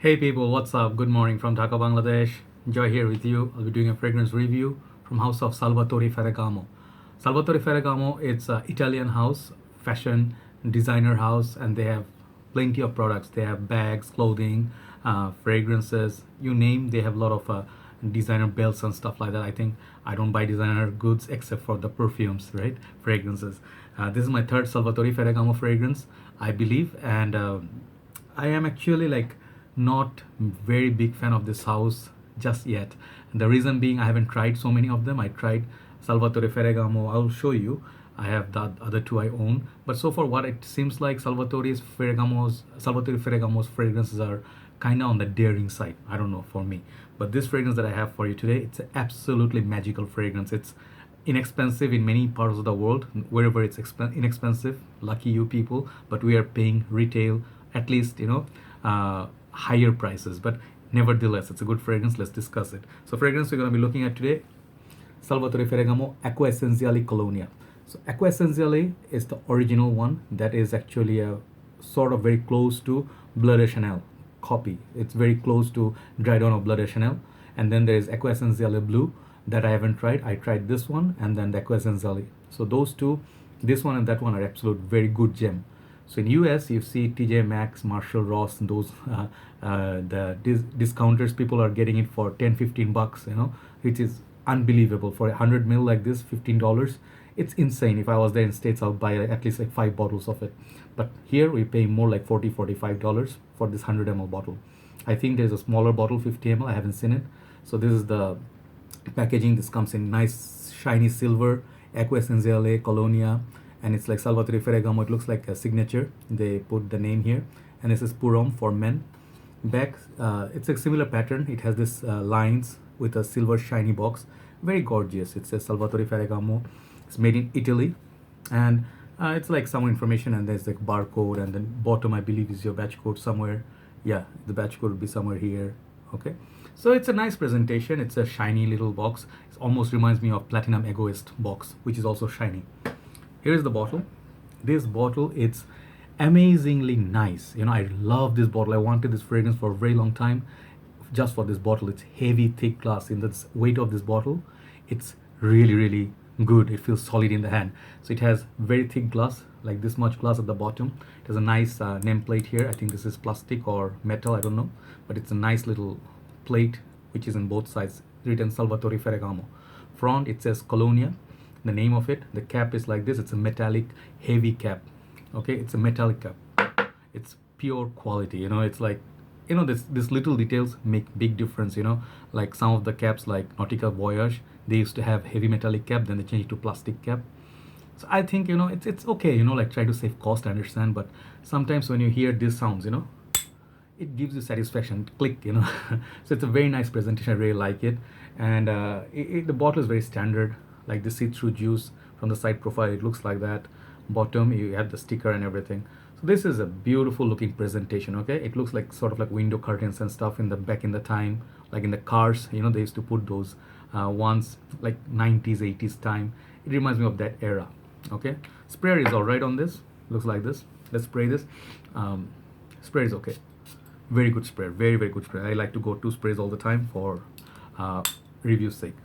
Hey people, what's up? Good morning from Dhaka, Bangladesh. Joy here with you. I'll be doing a fragrance review from house of Salvatore Ferragamo. Salvatore Ferragamo, it's an Italian house, fashion designer house, and they have plenty of products. They have bags, clothing, fragrances, you name. They have a lot of designer belts and stuff like that. I think I don't buy designer goods except for the perfumes, right? Fragrances. This is my third Salvatore Ferragamo fragrance, I believe, and I am actually like not very big fan of this house just yet. And the reason being I haven't tried so many of them. I tried Salvatore Ferragamo. I'll show you. I have the other two I own, but so far what it seems like Salvatore Ferragamo's fragrances are kind of on the daring side. I don't know for me, but this fragrance that I have for you today, it's an absolutely magical fragrance. It's inexpensive in many parts of the world. Wherever it's inexpensive, lucky you people, but we are paying retail at least, higher prices, but nevertheless it's a good fragrance. Let's discuss it. So fragrance we're going to be looking at today, Salvatore Ferragamo Acqua essenziale Colonia. So Acqua essenziale is the original one that is actually a sort of very close to Bleu de Chanel copy. It's very close to Dry Dawn of Bleu de Chanel. And then there is Acqua essenziale Blue that I haven't tried. I tried this one and then the Acqua essenziale. So those two, this one and that one, are absolute very good gem. So in US, you see TJ Maxx, Marshall Ross, those the discounters, people are getting it for 10-15 bucks, which is unbelievable. For 100 ml like this, $15. It's insane. If I was there in States, I would buy at least like 5 bottles of it. But here we pay more like $40-45 for this 100 ml bottle. I think there's a smaller bottle, 50 ml. I haven't seen it. So this is the packaging. This comes in nice shiny silver, Acqua essenziale Colonia, and it's like Salvatore Ferragamo. It looks like a signature. They put the name here, and this is Purom for men. Back, it's a similar pattern. It has this lines with a silver shiny box. Very gorgeous. It says Salvatore Ferragamo. It's made in Italy, and it's like some information, and there's like barcode, and then bottom I believe is your batch code somewhere. Yeah, the batch code would be somewhere here. Okay, so it's a nice presentation. It's a shiny little box. It almost reminds me of Platinum Egoist box, which is also shiny. Here's the bottle. This bottle, it's amazingly nice. I love this bottle. I wanted this fragrance for a very long time just for this bottle. It's heavy, thick glass. In the weight of this bottle, it's really, really good. It feels solid in the hand. So it has very thick glass, like this much glass at the bottom. It has a nice nameplate here. I think this is plastic or metal, I don't know, but it's a nice little plate which is in both sides, written Salvatore Ferragamo. Front it says Colonia, the name of it. The cap is like this. It's a metallic heavy cap. Okay, it's a metallic cap. It's pure quality. It's like, this little details make big difference. Like some of the caps, like Nautica Voyage, they used to have heavy metallic cap, then they changed to plastic cap. So I think, it's okay, like try to save cost, I understand, but sometimes when you hear these sounds, it gives you satisfaction. Click. So it's a very nice presentation. I really like it. And the bottle is very standard, like the see-through juice. From the side profile it looks like that. Bottom you have the sticker and everything. So this is a beautiful looking presentation. Okay, it looks like sort of like window curtains and stuff in the back in the time, like in the cars, they used to put those ones like 90s 80s time. It reminds me of that era. Okay, sprayer is all right on this. Looks like this. Let's spray this. Sprayer is okay. Very good sprayer. Very, very good sprayer. I like to go 2 sprays all the time for review's sake.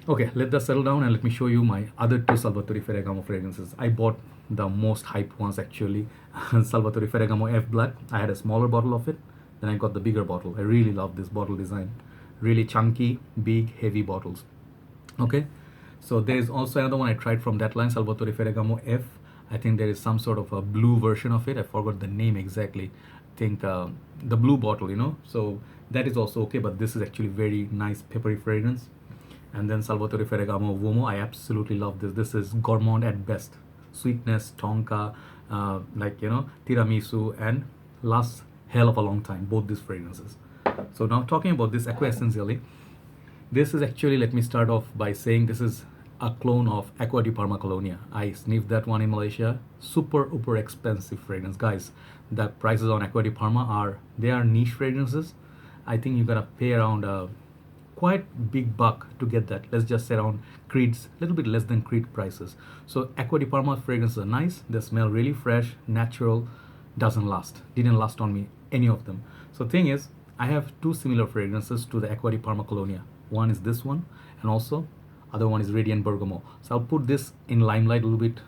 Okay, let that settle down and let me show you my other 2 Salvatore Ferragamo fragrances. I bought the most hyped ones actually. Salvatore Ferragamo F Blood. I had a smaller bottle of it, then I got the bigger bottle. I really love this bottle design. Really chunky, big, heavy bottles. Okay, so there's also another one I tried from that line, Salvatore Ferragamo F. I think there is some sort of a blue version of it. I forgot the name exactly. I think the blue bottle, so that is also okay, but this is actually very nice peppery fragrance. And then Salvatore Ferragamo Uomo. I absolutely love this. This is gourmand at best. Sweetness, tonka, tiramisu, and lasts hell of a long time, both these fragrances. So now talking about this Acqua essenziale, this is actually, let me start off by saying this is a clone of Acqua di Parma Colonia. I sniffed that one in Malaysia. Super expensive fragrance, guys. The prices on Acqua di Parma they are niche fragrances. I think you're gonna pay around quite big buck to get that. Let's just say around Creed's, little bit less than Creed prices. So Acqua di Parma fragrances are nice. They smell really fresh, natural. Didn't last on me any of them. So thing is, I have two similar fragrances to the Acqua di Parma Colonia. One is this one, and also other one is Radiant Bergamo. So I'll put this in limelight a little bit,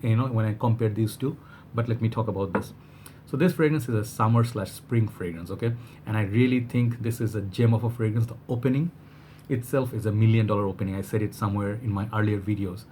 when I compare these two. But let me talk about this. So this fragrance is a summer/spring fragrance, okay? And I really think this is a gem of a fragrance. The opening itself is $1 million opening. I said it somewhere in my earlier videos.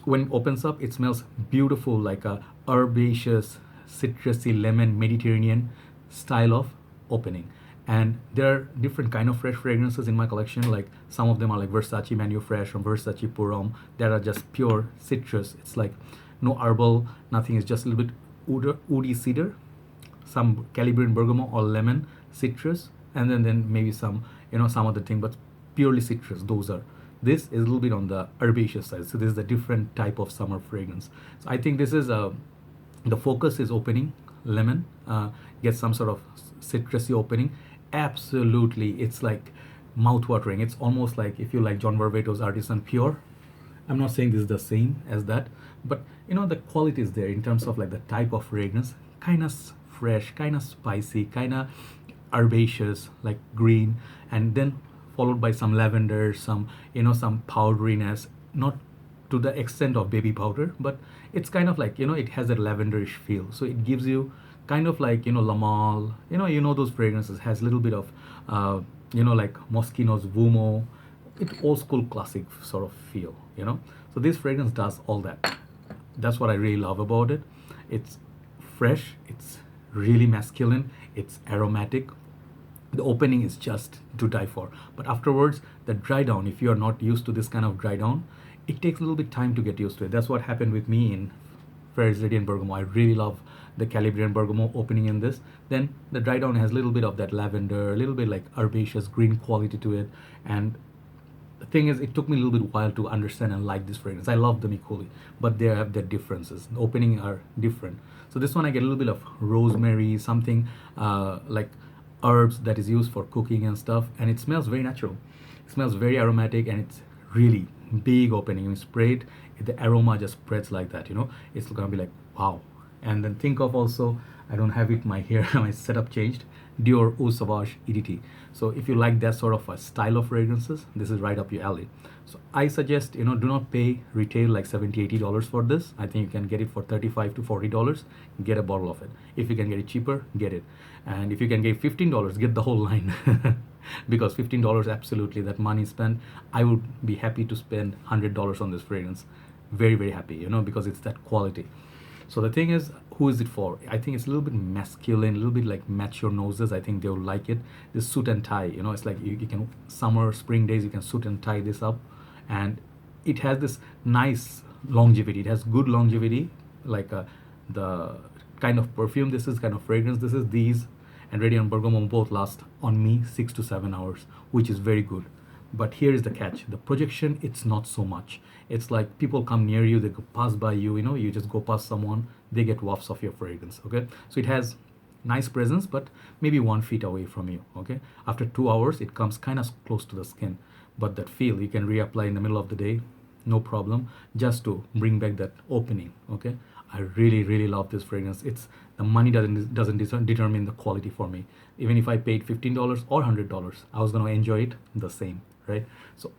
When it opens up, it smells beautiful, like a herbaceous, citrusy, lemon, Mediterranean style of opening. And there are different kind of fresh fragrances in my collection. Like some of them are like Versace Manu Fresh from Versace Purom that are just pure citrus. It's like no herbal, nothing. It's just a little bit woody cedar, some Calabrian bergamot or lemon, citrus, and then maybe some some other thing, but purely citrus. Those are. This is a little bit on the herbaceous side. So this is a different type of summer fragrance. So I think this is the focus is opening lemon, get some sort of citrusy opening. Absolutely, it's like mouth-watering. It's almost like if you like John Varvatos Artisan Pure. I'm not saying this is the same as that, but the quality is there in terms of like the type of fragrance, kind of fresh, kind of spicy, kind of herbaceous, like green, and then followed by some lavender, some some powderiness, not to the extent of baby powder, but it's kind of like it has a lavenderish feel. So it gives you kind of like Lamal, those fragrances has a little bit of like Moschino's Vumo, it old school classic sort of feel. So this fragrance does all that. That's what I really love about it. It's fresh, it's really masculine, it's aromatic. The opening is just to die for, but afterwards the dry down, if you are not used to this kind of dry down, it takes a little bit time to get used to it. That's what happened with me in Ferragamo Radiant Bergamo. I really love the Calabrian Bergamo opening in this. Then the dry down has a little bit of that lavender, a little bit like herbaceous green quality to it. And the thing is, it took me a little bit while to understand and like this fragrance. I love them equally, but they have their differences. The opening are different. So this one I get a little bit of rosemary, something like herbs that is used for cooking and stuff, and it smells very natural. It smells very aromatic, and it's really big opening. You spray it, the aroma just spreads like that. It's gonna be like wow. And then think of also, I don't have it my hair, my setup changed, Dior Eau Sauvage EDT. So if you like that sort of a style of fragrances, this is right up your alley. So I suggest do not pay retail like $70-$80 for this. I think you can get it for $35 to $40. Get a bottle of it. If you can get it cheaper, get it. And if you can get $15, get the whole line. Because $15, absolutely, that money spent, I would be happy to spend $100 on this fragrance. Very, very happy, because it's that quality. So the thing is, who is it for? I think it's a little bit masculine, a little bit like mature noses. I think they will like it. This suit and tie, it's like you can, summer, spring days, you can suit and tie this up. And it has this nice longevity. It has good longevity, like the kind of perfume this is, kind of fragrance this is. These and Radiant Bergamo both last on me 6 to 7 hours, which is very good. But here is the catch. The projection, it's not so much. It's like people come near you, they go pass by you, you just go past someone, they get wafts of your fragrance, okay? So it has nice presence, but maybe 1 feet away from you, okay? After 2 hours, it comes kind of close to the skin. But that feel, you can reapply in the middle of the day, no problem, just to bring back that opening, okay? I really, really love this fragrance. It's the money doesn't determine the quality for me. Even if I paid $15 or $100, I was gonna enjoy it the same, right? So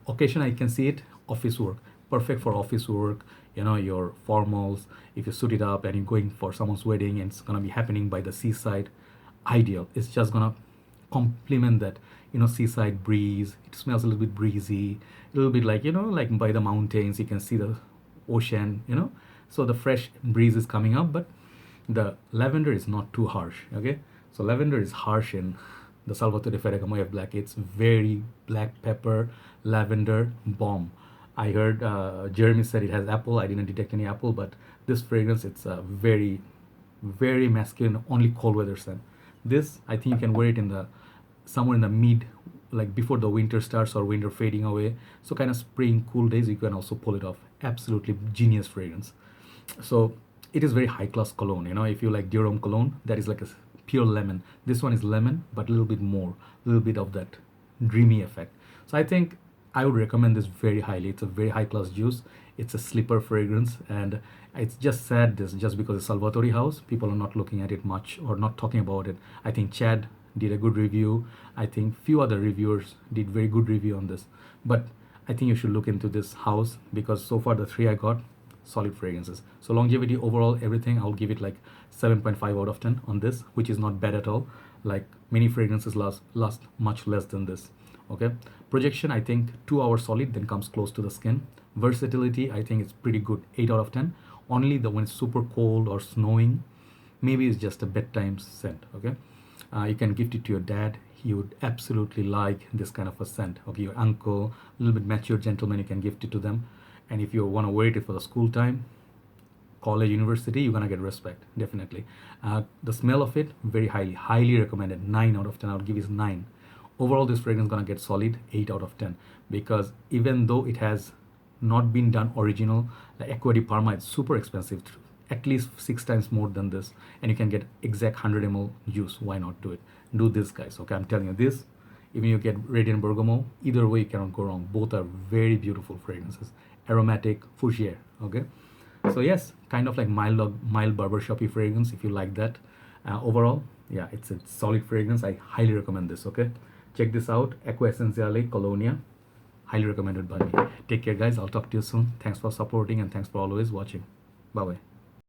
occasion I can see it, office work, perfect for office work, your formals. If you suit it up and you're going for someone's wedding and it's gonna be happening by the seaside, ideal. It's just gonna complement that seaside breeze. It smells a little bit breezy, a little bit like like by the mountains, you can see the ocean, so the fresh breeze is coming up, but the lavender is not too harsh, okay? So lavender is harsh in the Salvatore Ferragamo F Black. It's very black pepper, lavender bomb. I heard Jeremy said it has apple. I didn't detect any apple, but this fragrance, it's a very, very masculine, only cold weather scent. This, I think you can wear it in the somewhere in the mid, like before the winter starts or winter fading away. So kind of spring, cool days, you can also pull it off. Absolutely genius fragrance. So it is very high class cologne. If you like Durham cologne, that is like a pure lemon. This one is lemon, but a little bit more, a little bit of that dreamy effect. So I think I would recommend this very highly. It's a very high class juice. It's a slipper fragrance, and it's just sad this just because it's Salvatore house, people are not looking at it much or not talking about it. I think Chad did a good review. I think few other reviewers did very good review on this, but I think you should look into this house because so far the three I got solid fragrances. So longevity overall everything I'll give it like 7.5 out of 10 on this, which is not bad at all. Like many fragrances last much less than this. Okay, projection I think 2 hours solid, then comes close to the skin. Versatility I think it's pretty good, 8 out of 10. Only the when it's super cold or snowing, maybe it's just a bedtime scent. Okay, you can gift it to your dad, he would absolutely like this kind of a scent. Okay, your uncle, a little bit mature gentleman, you can gift it to them. And if you want to wear it for the school time, college, university, you're gonna get respect definitely. The smell of it very highly recommended, 9 out of 10. I would give it 9. Overall this fragrance gonna get solid 8 out of 10 because even though it has not been done original, the Acqua di Parma is super expensive, at least 6 times more than this, and you can get exact 100 ml juice. Why not do it? Do this, guys. Okay, I'm telling you this. Even you get Radiant Bergamo, either way you cannot go wrong. Both are very beautiful fragrances, aromatic, fougere. Okay, so yes, kind of like mild barbershoppy fragrance if you like that. Overall, yeah, it's a solid fragrance. I highly recommend this. Okay, check this out, Acqua essenziale Colonia, highly recommended by me. Take care, guys. I'll talk to you soon. Thanks for supporting and thanks for always watching. Bye bye.